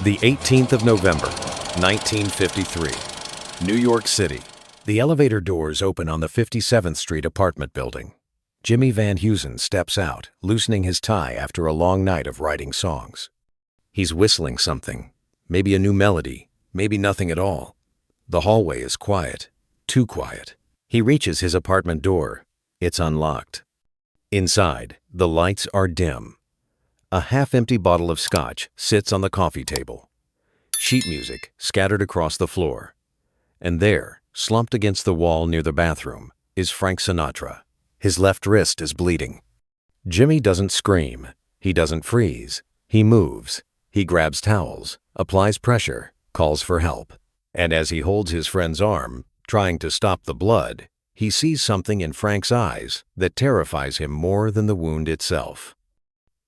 The 18th of November, 1953, New York City. The elevator doors open on the 57th Street apartment building. Jimmy Van Heusen steps out, loosening his tie after a long night of writing songs. He's whistling something, maybe a new melody, maybe nothing at all. The hallway is quiet, too quiet. He reaches his apartment door. It's unlocked. Inside, the lights are dim. A half-empty bottle of scotch sits on the coffee table. Sheet music scattered across the floor. And there, slumped against the wall near the bathroom, is Frank Sinatra. His left wrist is bleeding. Jimmy doesn't scream. He doesn't freeze. He moves. He grabs towels, applies pressure, calls for help. And as he holds his friend's arm, trying to stop the blood, he sees something in Frank's eyes that terrifies him more than the wound itself.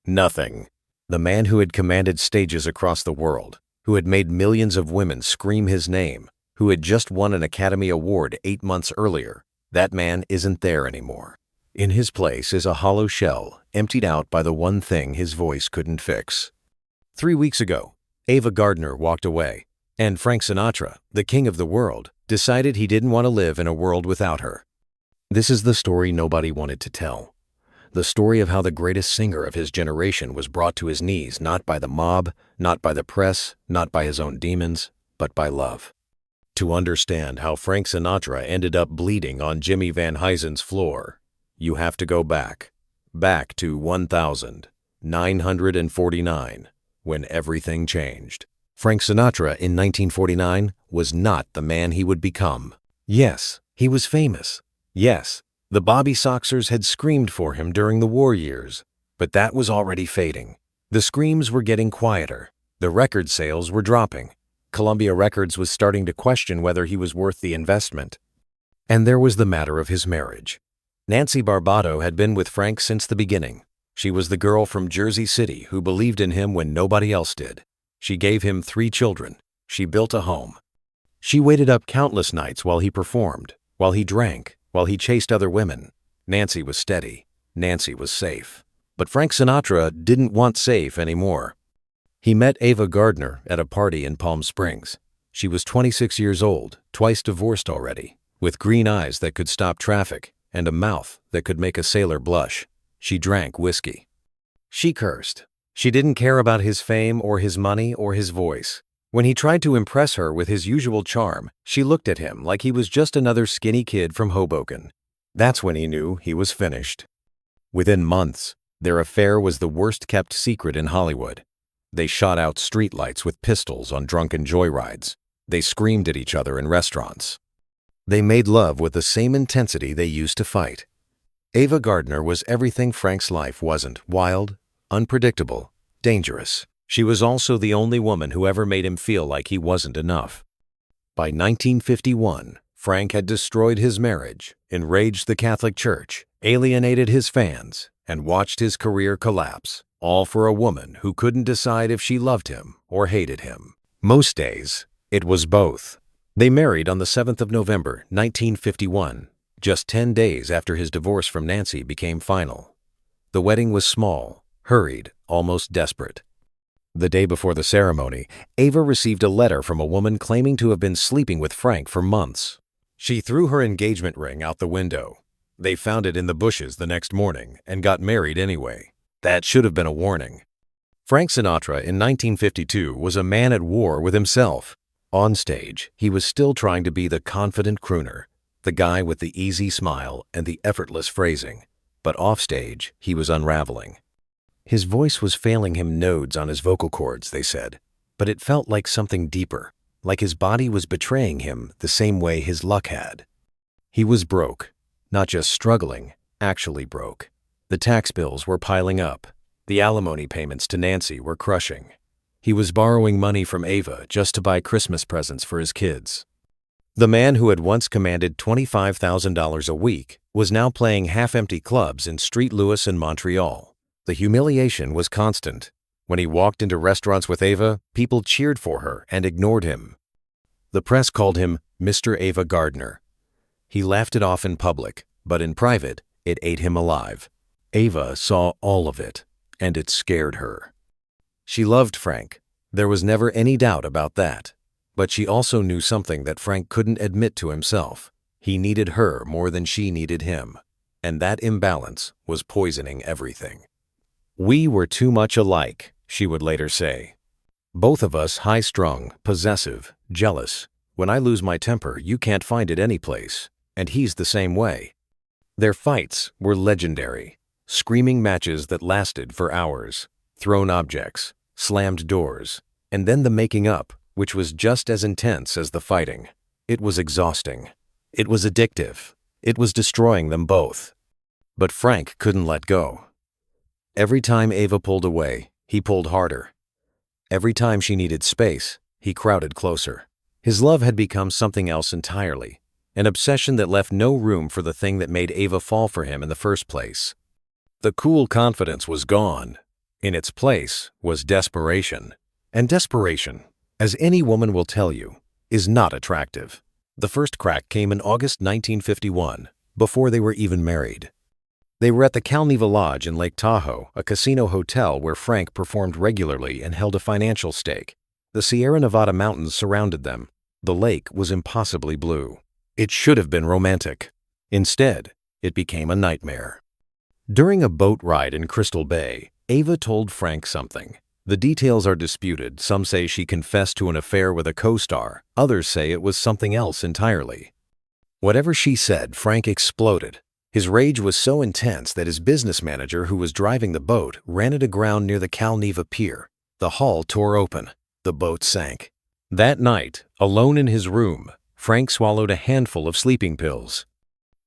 Nothing. The man who had commanded stages across the world, who had made millions of women scream his name, who had just won an Academy Award 8 months earlier, that man isn't there anymore. In his place is a hollow shell, emptied out by the one thing his voice couldn't fix. 3 weeks ago, Ava Gardner walked away, and Frank Sinatra, the king of the world, decided he didn't want to live in a world without her. This is the story nobody wanted to tell. The story of how the greatest singer of his generation was brought to his knees not by the mob, not by the press, not by his own demons, but by love. To understand how Frank Sinatra ended up bleeding on Jimmy Van Heusen's floor, you have to go back to 1949, when everything changed. Frank Sinatra in 1949 was not the man he would become. Yes, he was famous. Yes, the Bobby Soxers had screamed for him during the war years, but that was already fading. The screams were getting quieter. The record sales were dropping. Columbia Records was starting to question whether he was worth the investment. And there was the matter of his marriage. Nancy Barbato had been with Frank since the beginning. She was the girl from Jersey City who believed in him when nobody else did. She gave him 3 children. She built a home. She waited up countless nights while he performed, while he drank, while he chased other women. Nancy was steady. Nancy was safe. But Frank Sinatra didn't want safe anymore. He met Ava Gardner at a party in Palm Springs. She was 26 years old, twice divorced already, with green eyes that could stop traffic and a mouth that could make a sailor blush. She drank whiskey. She cursed. She didn't care about his fame or his money or his voice. When he tried to impress her with his usual charm, she looked at him like he was just another skinny kid from Hoboken. That's when he knew he was finished. Within months, their affair was the worst-kept secret in Hollywood. They shot out streetlights with pistols on drunken joyrides. They screamed at each other in restaurants. They made love with the same intensity they used to fight. Ava Gardner was everything Frank's life wasn't: wild, unpredictable, dangerous. She was also the only woman who ever made him feel like he wasn't enough. By 1951, Frank had destroyed his marriage, enraged the Catholic Church, alienated his fans, and watched his career collapse, all for a woman who couldn't decide if she loved him or hated him. Most days, it was both. They married on the 7th of November, 1951, just 10 days after his divorce from Nancy became final. The wedding was small, hurried, almost desperate. The day before the ceremony, Ava received a letter from a woman claiming to have been sleeping with Frank for months. She threw her engagement ring out the window. They found it in the bushes the next morning and got married anyway. That should have been a warning. Frank Sinatra in 1952 was a man at war with himself. On stage, he was still trying to be the confident crooner, the guy with the easy smile and the effortless phrasing. But offstage, he was unraveling. His voice was failing him nodes on his vocal cords, they said, but it felt like something deeper, like his body was betraying him the same way his luck had. He was broke, not just struggling, actually broke. The tax bills were piling up. The alimony payments to Nancy were crushing. He was borrowing money from Ava just to buy Christmas presents for his kids. The man who had once commanded $25,000 a week was now playing half-empty clubs in St. Louis and Montreal. The humiliation was constant. When he walked into restaurants with Ava, people cheered for her and ignored him. The press called him Mr. Ava Gardner. He laughed it off in public, but in private, it ate him alive. Ava saw all of it, and it scared her. She loved Frank, There was never any doubt about that. But she also knew something that Frank couldn't admit to himself. He needed her more than she needed him. And that imbalance was poisoning everything. "We were too much alike," she would later say. "Both of us high-strung, possessive, jealous. When I lose my temper, you can't find it anyplace. And he's the same way." Their fights were legendary. Screaming matches that lasted for hours. Thrown objects, slammed doors, and then the making up, which was just as intense as the fighting. It was exhausting. It was addictive. It was destroying them both. But Frank couldn't let go. Every time Ava pulled away, he pulled harder. Every time she needed space, he crowded closer. His love had become something else entirely, an obsession that left no room for the thing that made Ava fall for him in the first place. The cool confidence was gone. In its place was desperation. And desperation, as any woman will tell you, is not attractive. The first crack came in August 1951, before they were even married. They were at the Calneva Lodge in Lake Tahoe, a casino hotel where Frank performed regularly and held a financial stake. The Sierra Nevada mountains surrounded them. The lake was impossibly blue. It should have been romantic. Instead, it became a nightmare. During a boat ride in Crystal Bay, Ava told Frank something. The details are disputed. Some say she confessed to an affair with a co-star. Others say it was something else entirely. Whatever she said, Frank exploded. His rage was so intense that his business manager, who was driving the boat, ran it aground near the Calneva Pier. The hull tore open. The boat sank. That night, alone in his room, Frank swallowed a handful of sleeping pills.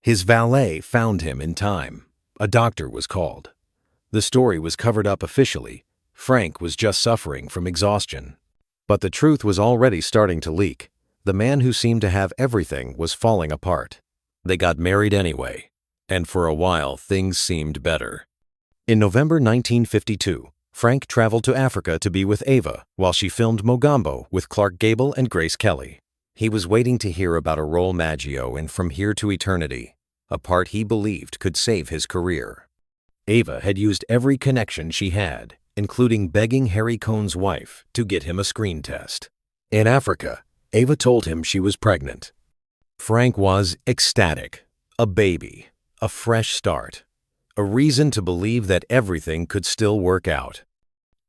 His valet found him in time. A doctor was called. The story was covered up officially. Frank was just suffering from exhaustion. But the truth was already starting to leak. The man who seemed to have everything was falling apart. They got married anyway, and for a while things seemed better. In November 1952, Frank traveled to Africa to be with Ava while she filmed Mogambo with Clark Gable and Grace Kelly. He was waiting to hear about a role Maggio in From Here to Eternity, a part he believed could save his career. Ava had used every connection she had, including begging Harry Cohn's wife to get him a screen test. In Africa, Ava told him she was pregnant. Frank was ecstatic. A baby, a fresh start, a reason to believe that everything could still work out.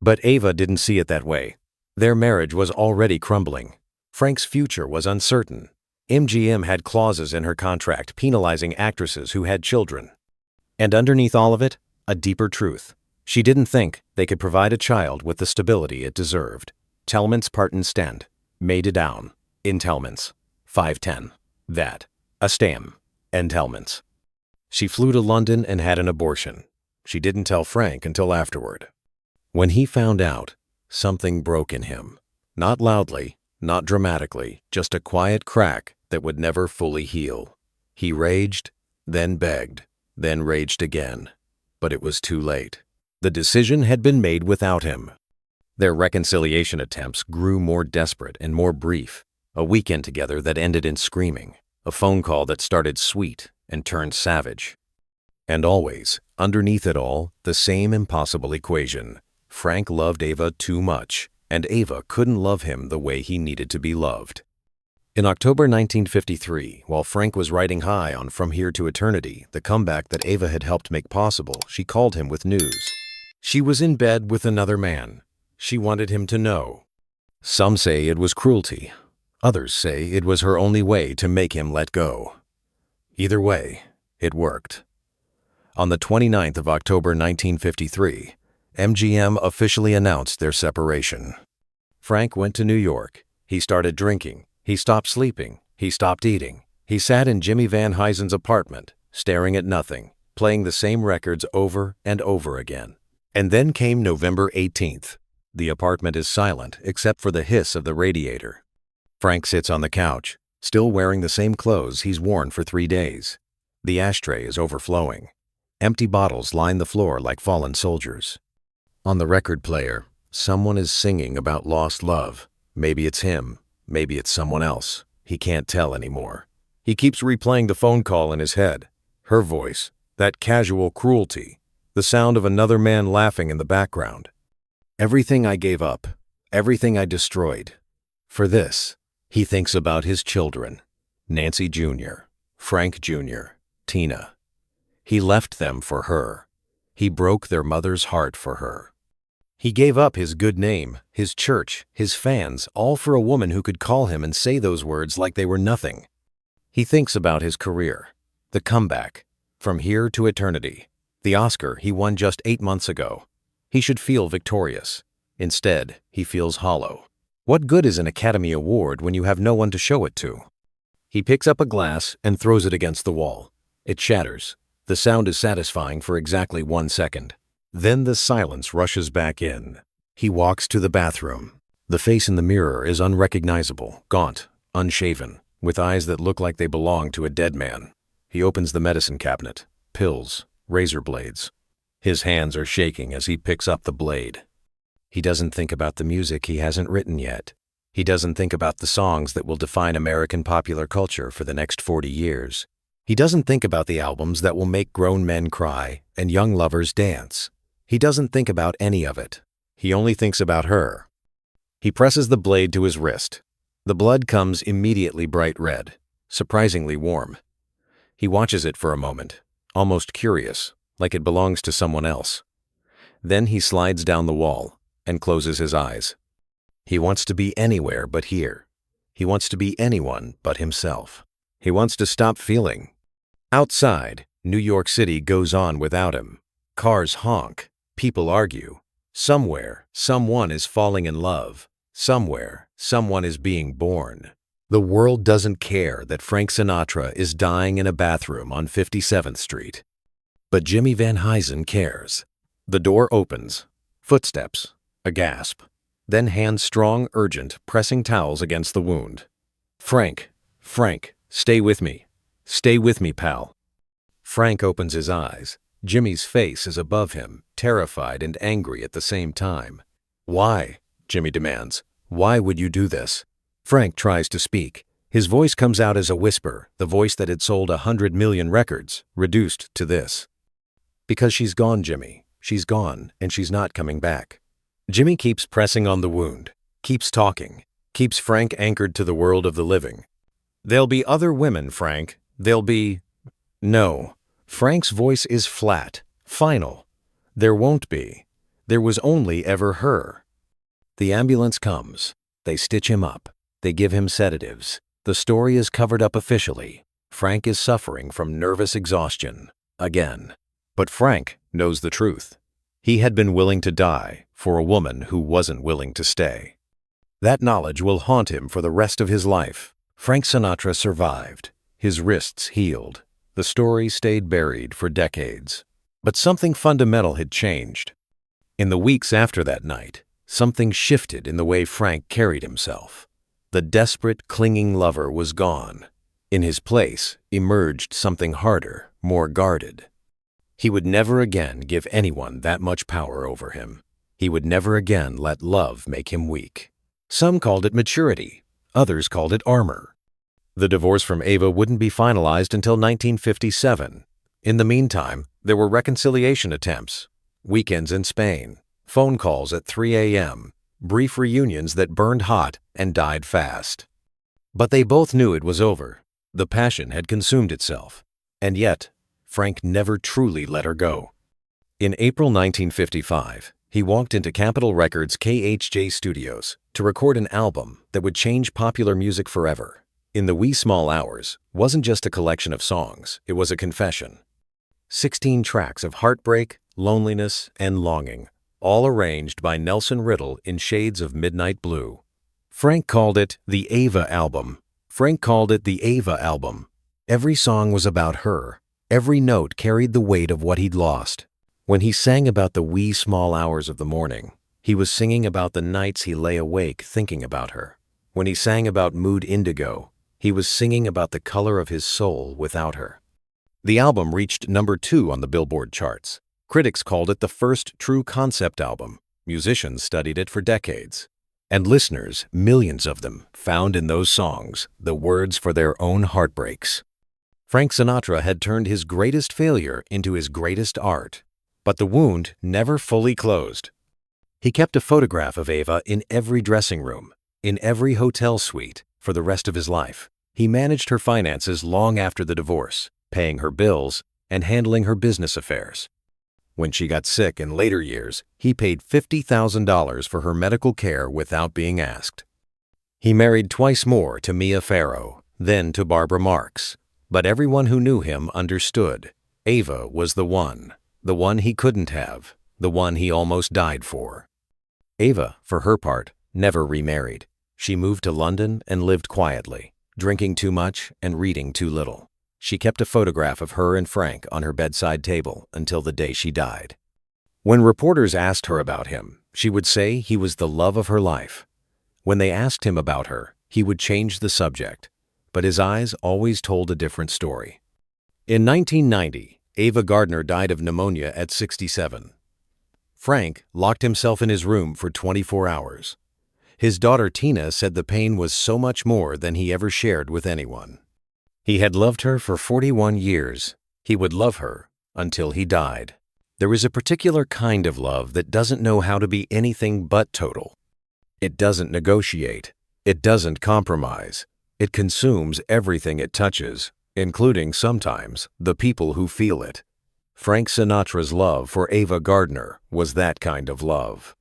But Ava didn't see it that way. Their marriage was already crumbling. Frank's future was uncertain. MGM had clauses in her contract penalizing actresses who had children. And underneath all of it, a deeper truth. She didn't think they could provide a child with the stability it deserved. Tellmans parten stand. Made down. In Tellmans. 510. That. A stam. And Tellmans. She flew to London and had an abortion. She didn't tell Frank until afterward. When he found out, something broke in him. Not loudly, not dramatically, just a quiet crack that would never fully heal. He raged, then begged, then raged again. But it was too late. The decision had been made without him. Their reconciliation attempts grew more desperate and more brief. A weekend together that ended in screaming. A phone call that started sweet and turned savage. And always, underneath it all, the same impossible equation. Frank loved Ava too much, and Ava couldn't love him the way he needed to be loved. In October 1953, while Frank was riding high on From Here to Eternity, the comeback that Ava had helped make possible, she called him with news. She was in bed with another man. She wanted him to know. Some say it was cruelty. Others say it was her only way to make him let go. Either way, it worked. On the 29th of October 1953, MGM officially announced their separation. Frank went to New York. He started drinking. He stopped sleeping. He stopped eating. He sat in Jimmy Van Heusen's apartment, staring at nothing, playing the same records over and over again. And then came November 18th. The apartment is silent except for the hiss of the radiator. Frank sits on the couch, still wearing the same clothes he's worn for 3 days. The ashtray is overflowing. Empty bottles line the floor like fallen soldiers. On the record player, someone is singing about lost love. Maybe it's him. Maybe it's someone else. He can't tell anymore. He keeps replaying the phone call in his head. Her voice, that casual cruelty, the sound of another man laughing in the background. Everything I gave up, everything I destroyed. For this, he thinks about his children, Nancy Jr., Frank Jr., Tina. He left them for her. He broke their mother's heart for her. He gave up his good name, his church, his fans, all for a woman who could call him and say those words like they were nothing. He thinks about his career, the comeback, from here to eternity, the Oscar he won just 8 months ago. He should feel victorious. Instead, he feels hollow. What good is an Academy Award when you have no one to show it to? He picks up a glass and throws it against the wall. It shatters. The sound is satisfying for exactly 1 second. Then the silence rushes back in. He walks to the bathroom. The face in the mirror is unrecognizable, gaunt, unshaven, with eyes that look like they belong to a dead man. He opens the medicine cabinet. Pills, razor blades. His hands are shaking as he picks up the blade. He doesn't think about the music he hasn't written yet. He doesn't think about the songs that will define American popular culture for the next 40 years. He doesn't think about the albums that will make grown men cry and young lovers dance. He doesn't think about any of it. He only thinks about her. He presses the blade to his wrist. The blood comes immediately bright red, surprisingly warm. He watches it for a moment, almost curious, like it belongs to someone else. Then he slides down the wall and closes his eyes. He wants to be anywhere but here. He wants to be anyone but himself. He wants to stop feeling. Outside, New York City goes on without him. Cars honk. People argue. Somewhere, someone is falling in love. Somewhere, someone is being born. The world doesn't care that Frank Sinatra is dying in a bathroom on 57th Street. But Jimmy Van Heusen cares. The door opens. Footsteps. A gasp. Then hands strong, urgent, pressing towels against the wound. Frank, stay with me. Stay with me, pal. Frank opens his eyes. Jimmy's face is above him, terrified and angry at the same time. Why? Jimmy demands. Why would you do this? Frank tries to speak. His voice comes out as a whisper, the voice that had sold 100 million records, reduced to this. Because she's gone, Jimmy. She's gone, and she's not coming back. Jimmy keeps pressing on the wound, keeps talking, keeps Frank anchored to the world of the living. There'll be other women, Frank. There'll be... No. Frank's voice is flat, final. There won't be. There was only ever her. The ambulance comes. They stitch him up. They give him sedatives. The story is covered up officially. Frank is suffering from nervous exhaustion. Again. But Frank knows the truth. He had been willing to die for a woman who wasn't willing to stay. That knowledge will haunt him for the rest of his life. Frank Sinatra survived. His wrists healed. The story stayed buried for decades. But something fundamental had changed. In the weeks after that night, something shifted in the way Frank carried himself. The desperate, clinging lover was gone. In his place emerged something harder, more guarded. He would never again give anyone that much power over him. He would never again let love make him weak. Some called it maturity. Others called it armor. The divorce from Ava wouldn't be finalized until 1957. In the meantime, there were reconciliation attempts, weekends in Spain, phone calls at 3 a.m., brief reunions that burned hot and died fast. But they both knew it was over. The passion had consumed itself. And yet, Frank never truly let her go. In April 1955, he walked into Capitol Records' KHJ Studios to record an album that would change popular music forever. In the Wee Small Hours wasn't just a collection of songs, it was a confession. 16 tracks of heartbreak, loneliness, and longing, all arranged by Nelson Riddle in shades of midnight blue. Frank called it the Ava album. Every song was about her. Every note carried the weight of what he'd lost. When he sang about the wee small hours of the morning, he was singing about the nights he lay awake thinking about her. When he sang about mood indigo, he was singing about the color of his soul without her. The album reached number 2 on the Billboard charts. Critics called it the first true concept album. Musicians studied it for decades. And listeners, millions of them, found in those songs the words for their own heartbreaks. Frank Sinatra had turned his greatest failure into his greatest art. But the wound never fully closed. He kept a photograph of Ava in every dressing room, in every hotel suite, for the rest of his life. He managed her finances long after the divorce, paying her bills and handling her business affairs. When she got sick in later years, he paid $50,000 for her medical care without being asked. He married twice more to Mia Farrow, then to Barbara Marx. But everyone who knew him understood. Ava was the one he couldn't have, the one he almost died for. Ava, for her part, never remarried. She moved to London and lived quietly, drinking too much and reading too little. She kept a photograph of her and Frank on her bedside table until the day she died. When reporters asked her about him, she would say he was the love of her life. When they asked him about her, he would change the subject, but his eyes always told a different story. In 1990, Ava Gardner died of pneumonia at 67. Frank locked himself in his room for 24 hours. His daughter Tina said the pain was so much more than he ever shared with anyone. He had loved her for 41 years. He would love her until he died. There is a particular kind of love that doesn't know how to be anything but total. It doesn't negotiate. It doesn't compromise. It consumes everything it touches, including sometimes the people who feel it. Frank Sinatra's love for Ava Gardner was that kind of love.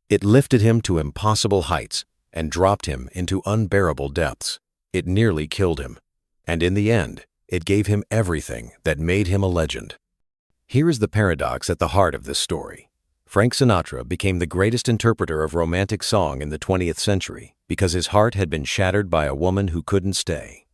It lifted him to impossible heights and dropped him into unbearable depths. It nearly killed him. And in the end, it gave him everything that made him a legend. Here is the paradox at the heart of this story. Frank Sinatra became the greatest interpreter of romantic song in the 20th century because his heart had been shattered by a woman who couldn't stay.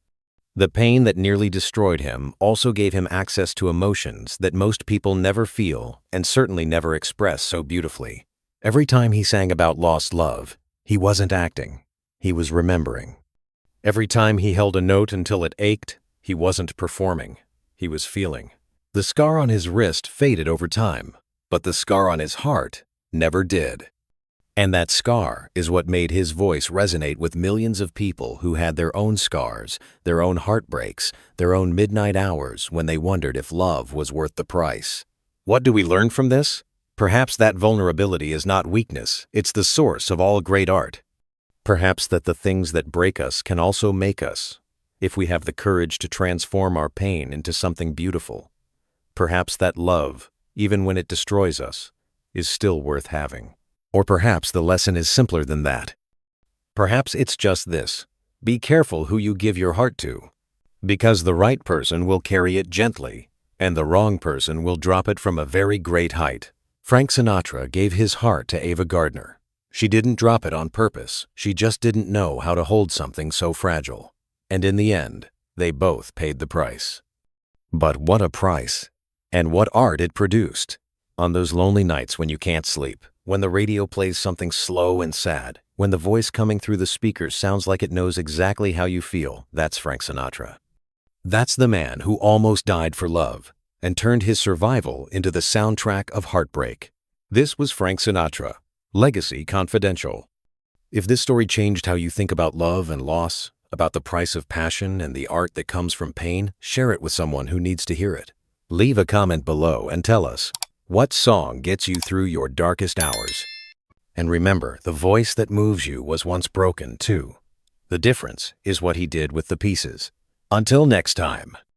The pain that nearly destroyed him also gave him access to emotions that most people never feel and certainly never express so beautifully. Every time he sang about lost love, he wasn't acting, he was remembering. Every time he held a note until it ached, he wasn't performing, he was feeling. The scar on his wrist faded over time, but the scar on his heart never did. And that scar is what made his voice resonate with millions of people who had their own scars, their own heartbreaks, their own midnight hours when they wondered if love was worth the price. What do we learn from this? Perhaps that vulnerability is not weakness, it's the source of all great art. Perhaps that the things that break us can also make us, if we have the courage to transform our pain into something beautiful. Perhaps that love, even when it destroys us, is still worth having. Or perhaps the lesson is simpler than that. Perhaps it's just this: be careful who you give your heart to, because the right person will carry it gently, and the wrong person will drop it from a very great height. Frank Sinatra gave his heart to Ava Gardner. She didn't drop it on purpose, she just didn't know how to hold something so fragile. And in the end, they both paid the price. But what a price! And what art it produced! On those lonely nights when you can't sleep, when the radio plays something slow and sad, when the voice coming through the speakers sounds like it knows exactly how you feel, that's Frank Sinatra. That's the man who almost died for love and turned his survival into the soundtrack of heartbreak. This was Frank Sinatra, Legacy Confidential. If this story changed how you think about love and loss, about the price of passion and the art that comes from pain, share it with someone who needs to hear it. Leave a comment below and tell us, what song gets you through your darkest hours? And remember, the voice that moves you was once broken too. The difference is what he did with the pieces. Until next time.